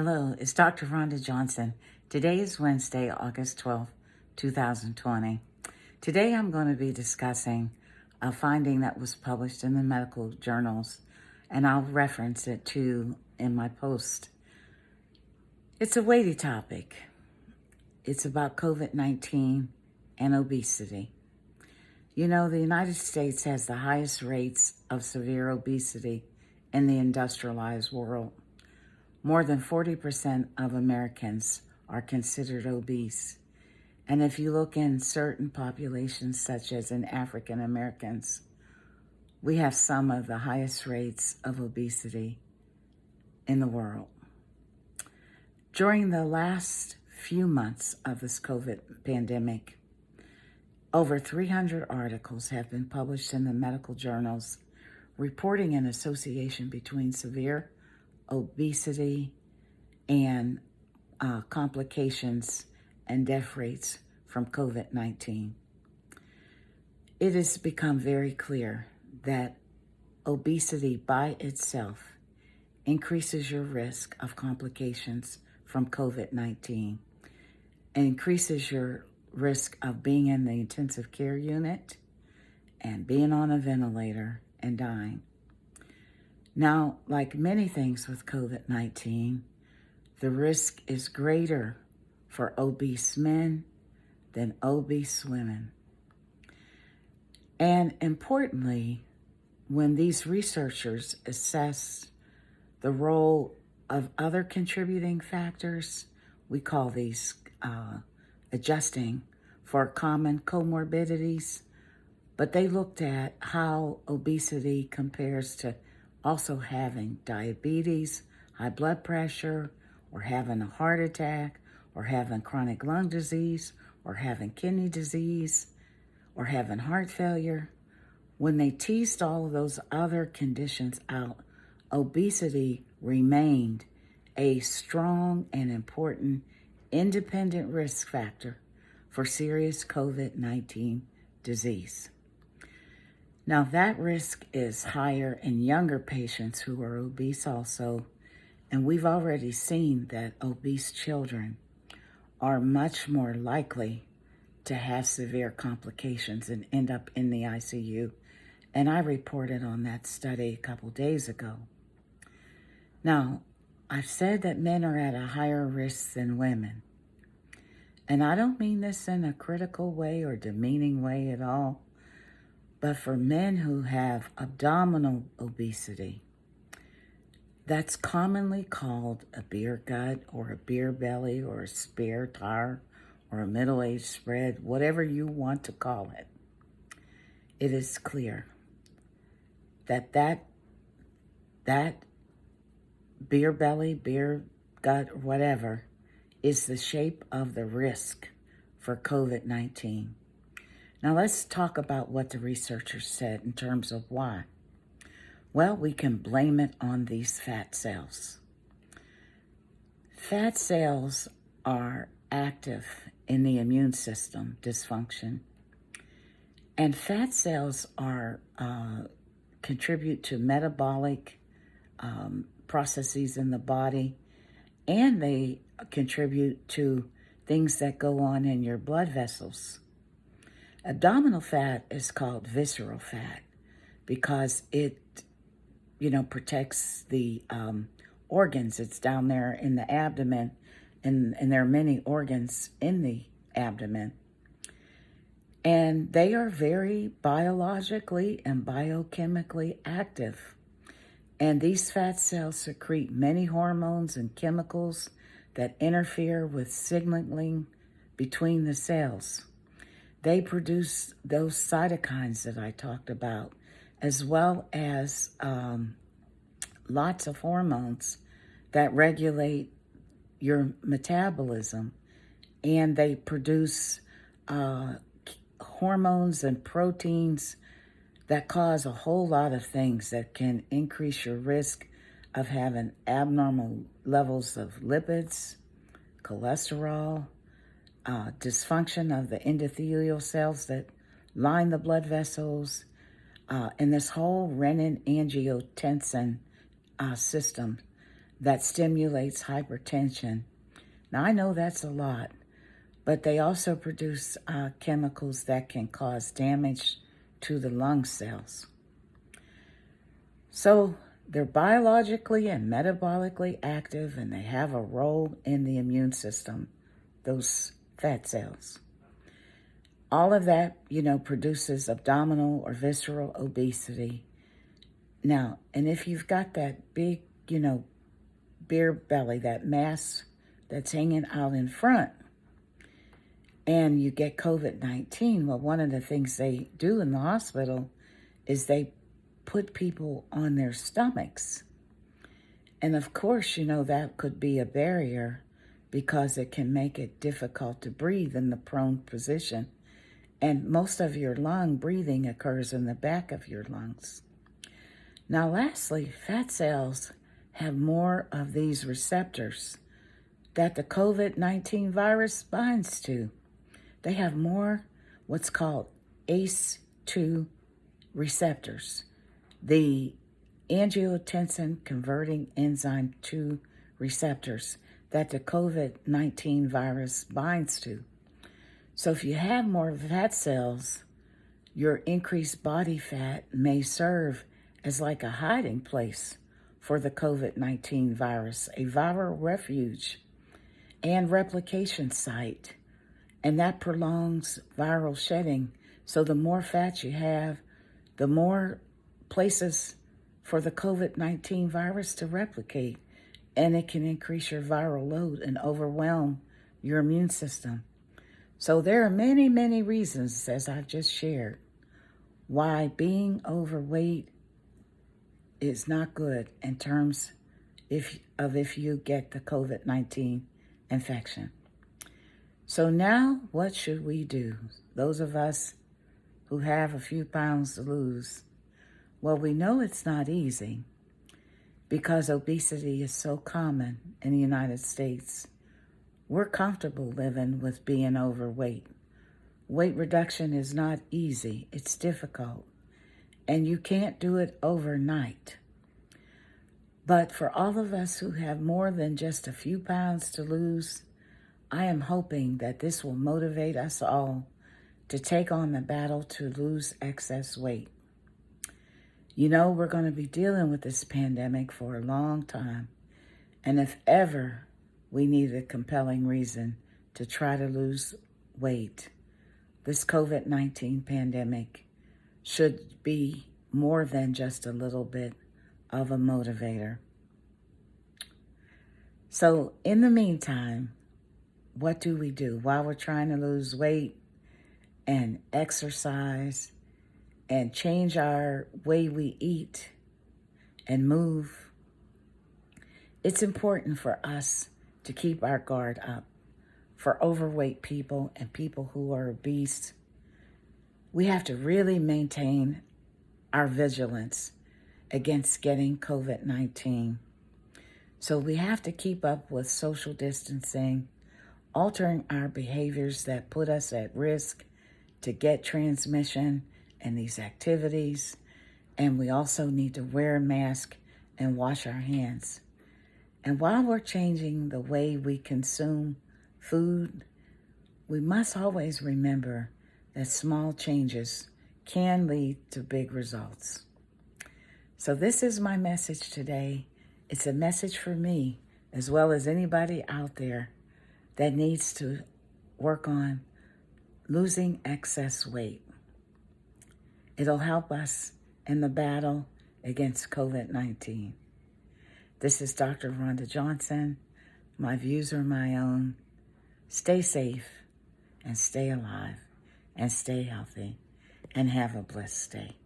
Hello, it's Dr. Rhonda Johnson. Today is Wednesday, August 12th, 2020. Today I'm going to be discussing a finding that was published in the medical journals, and I'll reference it too in my post. It's a weighty topic. It's about COVID-19 and obesity. You know, the United States has the highest rates of severe obesity in the industrialized world. More than 40% of Americans are considered obese. And if you look in certain populations, such as in African Americans, we have some of the highest rates of obesity in the world. During the last few months of this COVID pandemic, over 300 articles have been published in the medical journals reporting an association between severe obesity and complications and death rates from COVID-19. It has become very clear that obesity by itself increases your risk of complications from COVID-19 and increases your risk of being in the intensive care unit and being on a ventilator and dying. Now, like many things with COVID-19, the risk is greater for obese men than obese women. And importantly, when these researchers assess the role of other contributing factors, we call these adjusting for common comorbidities, but they looked at how obesity compares to also having diabetes, high blood pressure, or having a heart attack, or having chronic lung disease, or having kidney disease, or having heart failure. When they teased all of those other conditions out, obesity remained a strong and important independent risk factor for serious COVID-19 disease. Now, that risk is higher in younger patients who are obese also, and we've already seen that obese children are much more likely to have severe complications and end up in the ICU, and I reported on that study a couple days ago. Now, I've said that men are at a higher risk than women, and I don't mean this in a critical way or demeaning way at all. But for men who have abdominal obesity, that's commonly called a beer gut or a beer belly or a spare tire or a middle-aged spread, whatever you want to call it. It is clear that beer belly, beer gut, or whatever is the shape of the risk for COVID-19. Now let's talk about what the researchers said in terms of why. Well, we can blame it on these fat cells. Fat cells are active in the immune system dysfunction, and fat cells are contribute to metabolic processes in the body, and they contribute to things that go on in your blood vessels. Abdominal fat is called visceral fat because it, protects the organs. It's down there in the abdomen, and there are many organs in the abdomen. And they are very biologically and biochemically active. And these fat cells secrete many hormones and chemicals that interfere with signaling between the cells. They produce those cytokines that I talked about, as well as lots of hormones that regulate your metabolism. And they produce hormones and proteins that cause a whole lot of things that can increase your risk of having abnormal levels of lipids, cholesterol, dysfunction of the endothelial cells that line the blood vessels, and this whole renin-angiotensin system that stimulates hypertension. Now, I know that's a lot, but they also produce chemicals that can cause damage to the lung cells. So they're biologically and metabolically active, and they have a role in the immune system, those fat cells. All of that, produces abdominal or visceral obesity. Now, and if you've got that big, beer belly, that mass that's hanging out in front, and you get COVID-19, well, one of the things they do in the hospital is they put people on their stomachs. And of course, that could be a barrier because it can make it difficult to breathe in the prone position. And most of your lung breathing occurs in the back of your lungs. Now, lastly, fat cells have more of these receptors that the COVID-19 virus binds to. They have more what's called ACE2 receptors, the angiotensin converting enzyme 2 receptors that the COVID-19 virus binds to. So if you have more fat cells, your increased body fat may serve as like a hiding place for the COVID-19 virus, a viral refuge and replication site. And that prolongs viral shedding. So the more fat you have, the more places for the COVID-19 virus to replicate. And it can increase your viral load and overwhelm your immune system. So there are many, many reasons, as I've just shared, why being overweight is not good in terms if you get the COVID-19 infection. So now what should we do? Those of us who have a few pounds to lose, well, we know it's not easy because obesity is so common in the United States. We're comfortable living with being overweight. Weight reduction is not easy. It's difficult. And you can't do it overnight. But for all of us who have more than just a few pounds to lose, I am hoping that this will motivate us all to take on the battle to lose excess weight. We're going to be dealing with this pandemic for a long time. And if ever we need a compelling reason to try to lose weight, this COVID-19 pandemic should be more than just a little bit of a motivator. So in the meantime, what do we do while we're trying to lose weight and exercise and change our way we eat and move? It's important for us to keep our guard up. For overweight people and people who are obese, we have to really maintain our vigilance against getting COVID-19. So we have to keep up with social distancing, altering our behaviors that put us at risk to get transmission and these activities. And we also need to wear a mask and wash our hands. And while we're changing the way we consume food, we must always remember that small changes can lead to big results. So this is my message today. It's a message for me, as well as anybody out there that needs to work on losing excess weight. It'll help us in the battle against COVID-19. This is Dr. Rhonda Johnson. My views are my own. Stay safe and stay alive and stay healthy and have a blessed day.